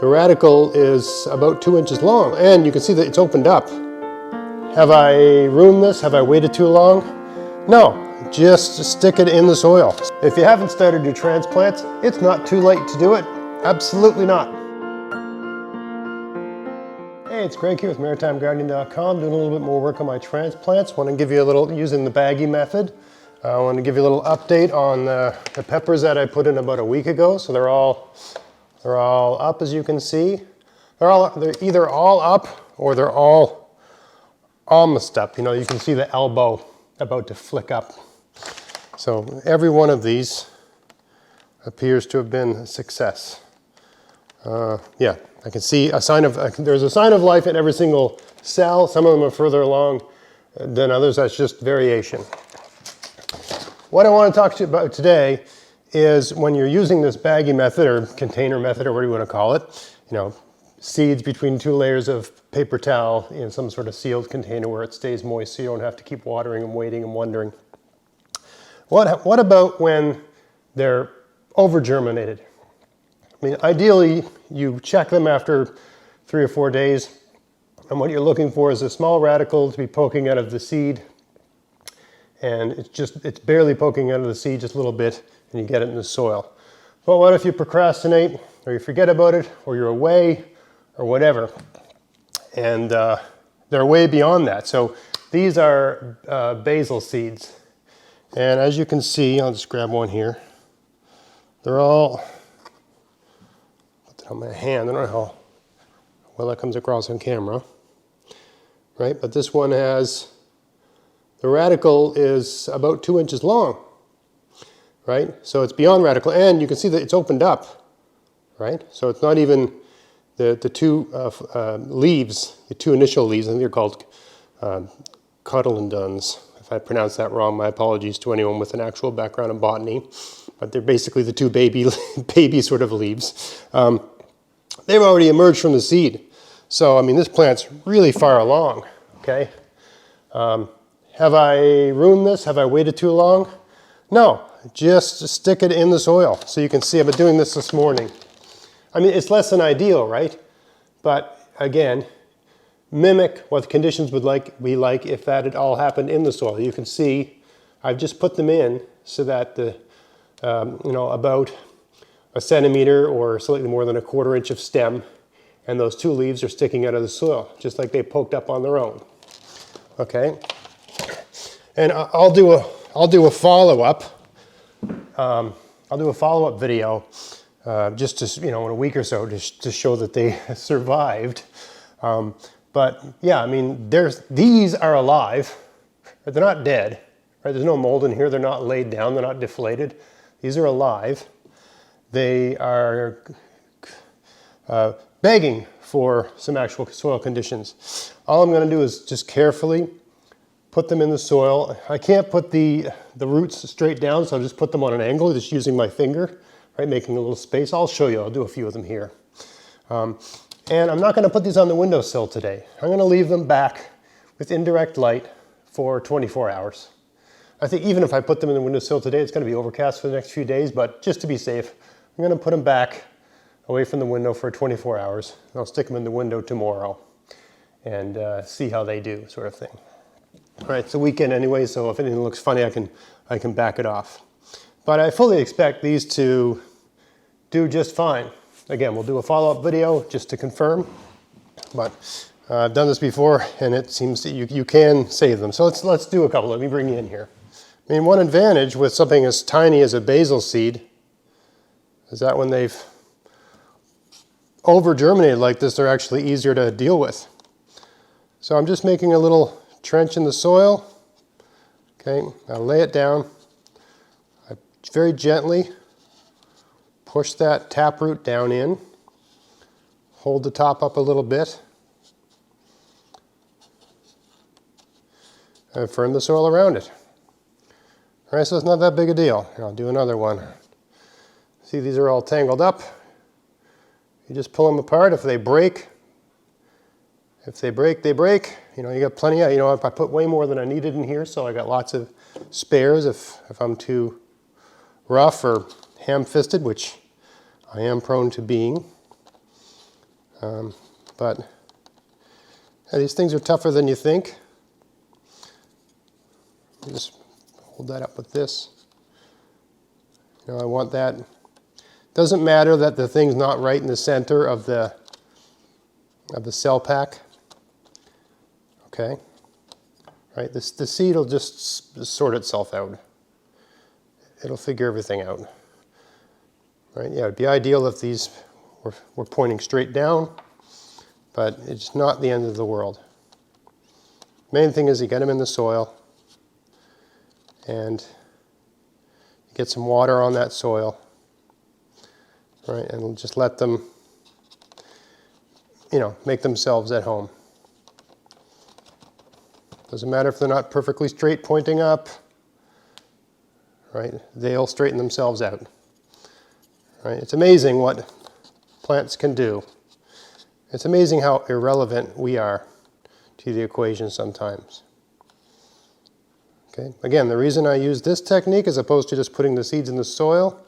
The radicle is about 2 inches long, and you can see that it's opened up. Have I ruined this? Have I waited too long? No, just stick it in the soil. If you haven't started your transplants, it's not too late to do it. Absolutely not. Hey, it's Greg here with MaritimeGardening.com, doing a little bit more work on my transplants. Want to give you a little, using the Baggie method. I want to give you a little update on the peppers that I put in about a week ago. So they're all up, as you can see. They're either all up or they're all almost up. You know, you can see the elbow about to flick up. So every one of these appears to have been a success. Yeah, I can see a sign of, there's a sign of life in every single cell. Some of them are further along than others. That's just variation. What I want to talk to you about today is when you're using this Baggie method or container method or whatever you want to call it, you know, seeds between 2 layers of paper towel in some sort of sealed container where it stays moist so you don't have to keep watering and waiting and wondering. What about when they're over germinated? I mean, ideally you check them after 3 or 4 days, and what you're looking for is a small radicle to be poking out of the seed, and it's barely poking out of the seed, just a little bit, and you get it in the soil. But what if you procrastinate, or you forget about it, or you're away, or whatever, and they're way beyond that. So these are basil seeds, and as you can see, I'll just grab one here. They're all, put that on my hand, I don't know how well that comes across on camera, right? But this one has, the radicle is about 2 inches long, right? So it's beyond radicle, and you can see that it's opened up, right? So it's not even the two leaves, the two initial leaves. I think they're called cotyledones. If I pronounced that wrong, my apologies to anyone with an actual background in botany. But they're basically the two baby sort of leaves. They've already emerged from the seed. So, I mean, this plant's really far along, okay? Have I ruined this? Have I waited too long? No, just stick it in the soil. So you can see I've been doing this morning. I mean, it's less than ideal, right? But again, mimic what the conditions would be like if that had all happened in the soil. You can see I've just put them in so that the, you know, about a centimeter or slightly more than a 1/4 inch of stem, and those 2 leaves are sticking out of the soil, just like they poked up on their own. Okay, and I'll do a follow-up. I'll do a follow-up video just to, you know, in a week or so to show that they survived. But yeah, I mean, these are alive. They're not dead, right? There's no mold in here. They're not laid down. They're not deflated. These are alive. They are begging for some actual soil conditions. All I'm going to do is just carefully put them in the soil. I can't put the roots straight down, so I'll just put them on an angle, just using my finger, right, making a little space. I'll show you. I'll do a few of them here. And I'm not going to put these on the windowsill today. I'm going to leave them back with indirect light for 24 hours. I think even if I put them in the windowsill today, it's going to be overcast for the next few days, but just to be safe, I'm going to put them back away from the window for 24 hours. I'll stick them in the window tomorrow and see how they do, sort of thing. All right, it's a weekend anyway, so if anything looks funny, I can back it off. But I fully expect these to do just fine. Again, we'll do a follow-up video just to confirm, but I've done this before, and it seems that you can save them. So let's do a couple. Let me bring you in here. I mean, one advantage with something as tiny as a basil seed is that when they've over-germinated like this, they're actually easier to deal with. So I'm just making a little trench in the soil. Okay, now lay it down. I very gently push that taproot down in. Hold the top up a little bit. And firm the soil around it. All right, so it's not that big a deal. Here, I'll do another one. See, these are all tangled up. You just pull them apart. If they break, they break. You know, you got plenty of, you know, I put way more than I needed in here, so I got lots of spares if I'm too rough or ham-fisted, which I am prone to being. But yeah, these things are tougher than you think. Just hold that up with this. You know, I want that. Doesn't matter that the thing's not right in the center of the cell pack. Okay, right. The seed will just sort itself out. It'll figure everything out. Right? Yeah, it'd be ideal if these were pointing straight down, but it's not the end of the world. Main thing is you get them in the soil, and you get some water on that soil, right? And just let them, you know, make themselves at home. Doesn't matter if they're not perfectly straight pointing up, right? They'll straighten themselves out. Right? It's amazing what plants can do. It's amazing how irrelevant we are to the equation sometimes. Okay? Again, the reason I use this technique as opposed to just putting the seeds in the soil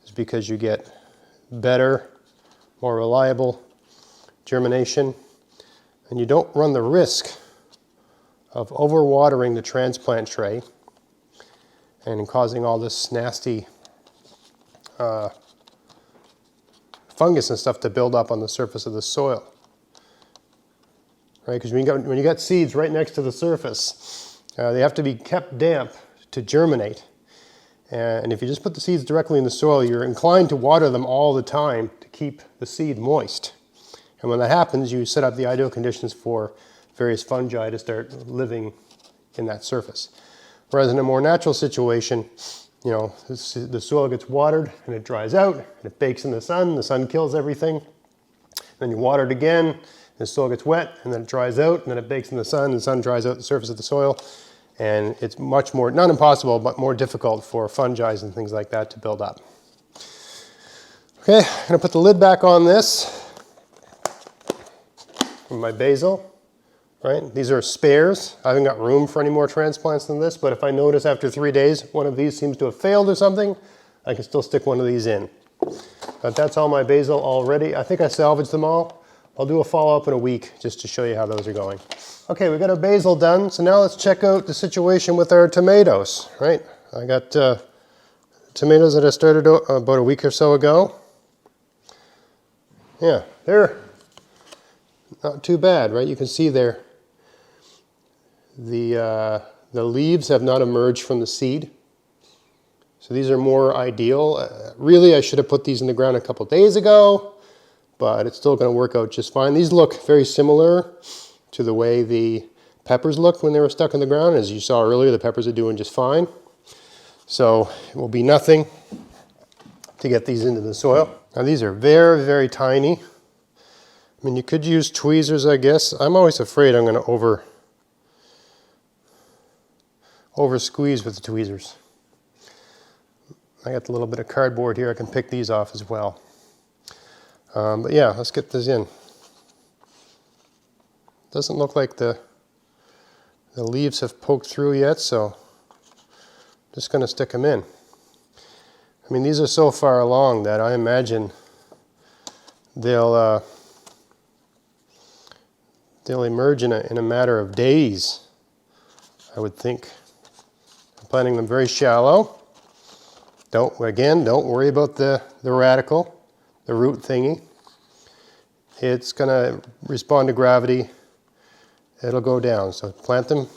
is because you get better, more reliable germination, and you don't run the risk of overwatering the transplant tray and causing all this nasty fungus and stuff to build up on the surface of the soil, right? Because when you got seeds right next to the surface, they have to be kept damp to germinate. And if you just put the seeds directly in the soil, you're inclined to water them all the time to keep the seed moist. And when that happens, you set up the ideal conditions for various fungi to start living in that surface. Whereas in a more natural situation, you know, the soil gets watered and it dries out and it bakes in the sun kills everything. Then you water it again, the soil gets wet and then it dries out and then it bakes in the sun dries out the surface of the soil. And it's much more, not impossible, but more difficult for fungi and things like that to build up. Okay, I'm gonna put the lid back on this. My basil. Right? These are spares. I haven't got room for any more transplants than this, but if I notice after 3 days one of these seems to have failed or something, I can still stick one of these in. But that's all my basil already. I think I salvaged them all. I'll do a follow-up in a week just to show you how those are going. Okay, we got our basil done, so now let's check out the situation with our tomatoes, right? I got tomatoes that I started about a week or so ago. Yeah, they're not too bad, right? You can see there. The leaves have not emerged from the seed. So these are more ideal. Really, I should have put these in the ground a couple days ago, but it's still going to work out just fine. These look very similar to the way the peppers looked when they were stuck in the ground. As you saw earlier, the peppers are doing just fine. So it will be nothing to get these into the soil. Now these are very, very tiny. I mean, you could use tweezers, I guess. I'm always afraid I'm going to over squeeze with the tweezers. I got a little bit of cardboard here. I can pick these off as well. But yeah, let's get this in. Doesn't look like the leaves have poked through yet, so just going to stick them in. I mean, these are so far along that I imagine they'll emerge in a matter of days, I would think. I'm planting them very shallow. Don't worry about the radical, the root thingy. It's going to respond to gravity. It'll go down. So plant them,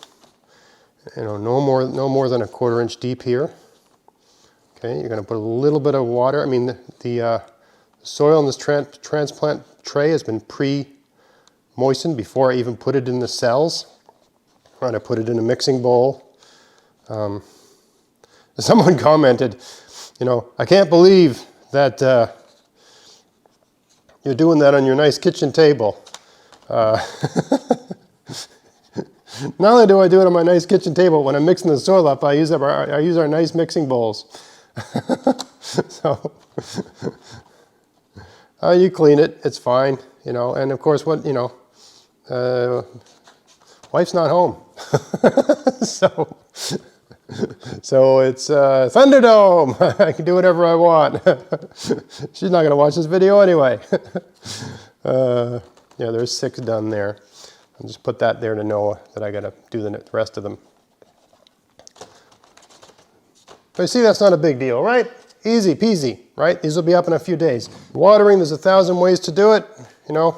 you know, no more than a 1/4 inch deep here. Okay, you're going to put a little bit of water. I mean, the soil in this transplant tray has been pre-moistened before I even put it in the cells. Right, I put it in a mixing bowl. Someone commented, you know, I can't believe that you're doing that on your nice kitchen table. Not only do I do it on my nice kitchen table, when I'm mixing the soil up, I use our nice mixing bowls. So, you clean it, it's fine, you know, and of course, wife's not home. So it's Thunderdome. I can do whatever I want. She's not going to watch this video anyway. Yeah, there's 6 done there. I'll just put that there to know that I gotta do the rest of them. But you see, that's not a big deal, right? Easy peasy, right? These will be up in a few days. Watering, there's 1,000 ways to do it, you know.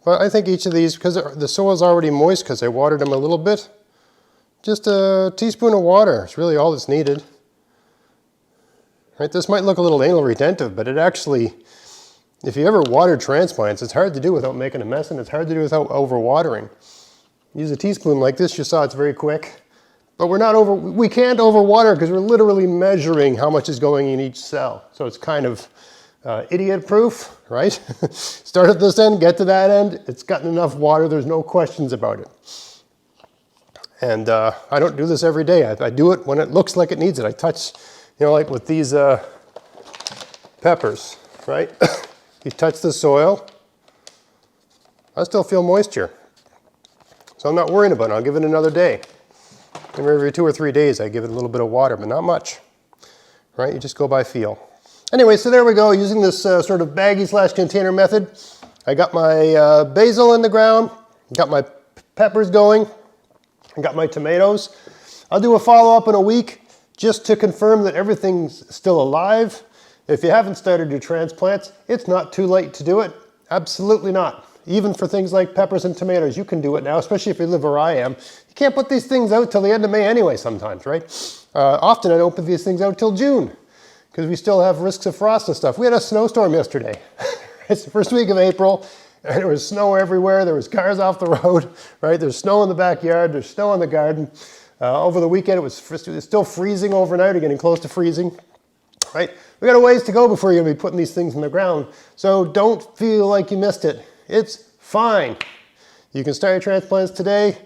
But I think each of these, because the soil's already moist because I watered them a little bit, just a teaspoon of water is really all that's needed. Right? This might look a little anal retentive, but it actually, if you ever water transplants, it's hard to do without making a mess, and it's hard to do without overwatering. Use a teaspoon like this, you saw it's very quick. But we can't overwater because we're literally measuring how much is going in each cell. So it's kind of idiot proof, right? Start at this end, get to that end. It's gotten enough water, there's no questions about it. And I don't do this every day. I do it when it looks like it needs it. I touch, you know, like with these peppers, right? You touch the soil, I still feel moisture. So I'm not worrying about it. I'll give it another day. Every 2 or 3 days I give it a little bit of water, but not much, right? You just go by feel. Anyway, so there we go, using this sort of baggie/container method. I got my basil in the ground, got my peppers going, I got my tomatoes. I'll do a follow-up in a week just to confirm that everything's still alive. If you haven't started your transplants, it's not too late to do it. Absolutely not. Even for things like peppers and tomatoes, you can do it now, especially if you live where I am. You can't put these things out till the end of May anyway sometimes, right? Often I don't put these things out till June because we still have risks of frost and stuff. We had a snowstorm yesterday. It's the first week of April, and there was snow everywhere. There was cars off the road, right? There's snow in the backyard. There's snow in the garden. Over the weekend, it was still freezing overnight or getting close to freezing, right? We got a ways to go before you're gonna be putting these things in the ground. So don't feel like you missed it. It's fine. You can start your transplants today,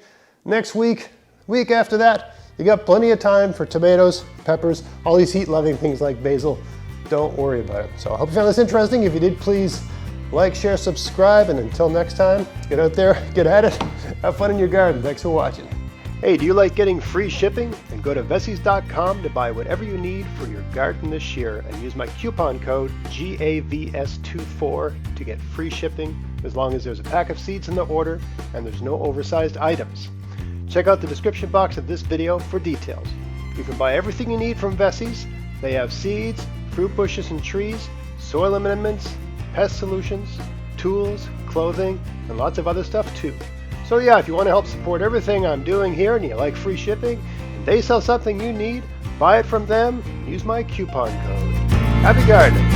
next week, week after that. You got plenty of time for tomatoes, peppers, all these heat-loving things like basil. Don't worry about it. So I hope you found this interesting. If you did, please like, share, subscribe, and until next time, get out there, get at it, have fun in your garden. Thanks for watching. Hey, do you like getting free shipping? Then go to vessies.com to buy whatever you need for your garden this year and use my coupon code GAVS24 to get free shipping as long as there's a pack of seeds in the order and there's no oversized items. Check out the description box of this video for details. You can buy everything you need from Vessies. They have seeds, fruit bushes and trees, soil amendments, pest solutions, tools, clothing, and lots of other stuff too. So yeah, if you want to help support everything I'm doing here and you like free shipping, and they sell something you need, buy it from them, use my coupon code. Happy gardening!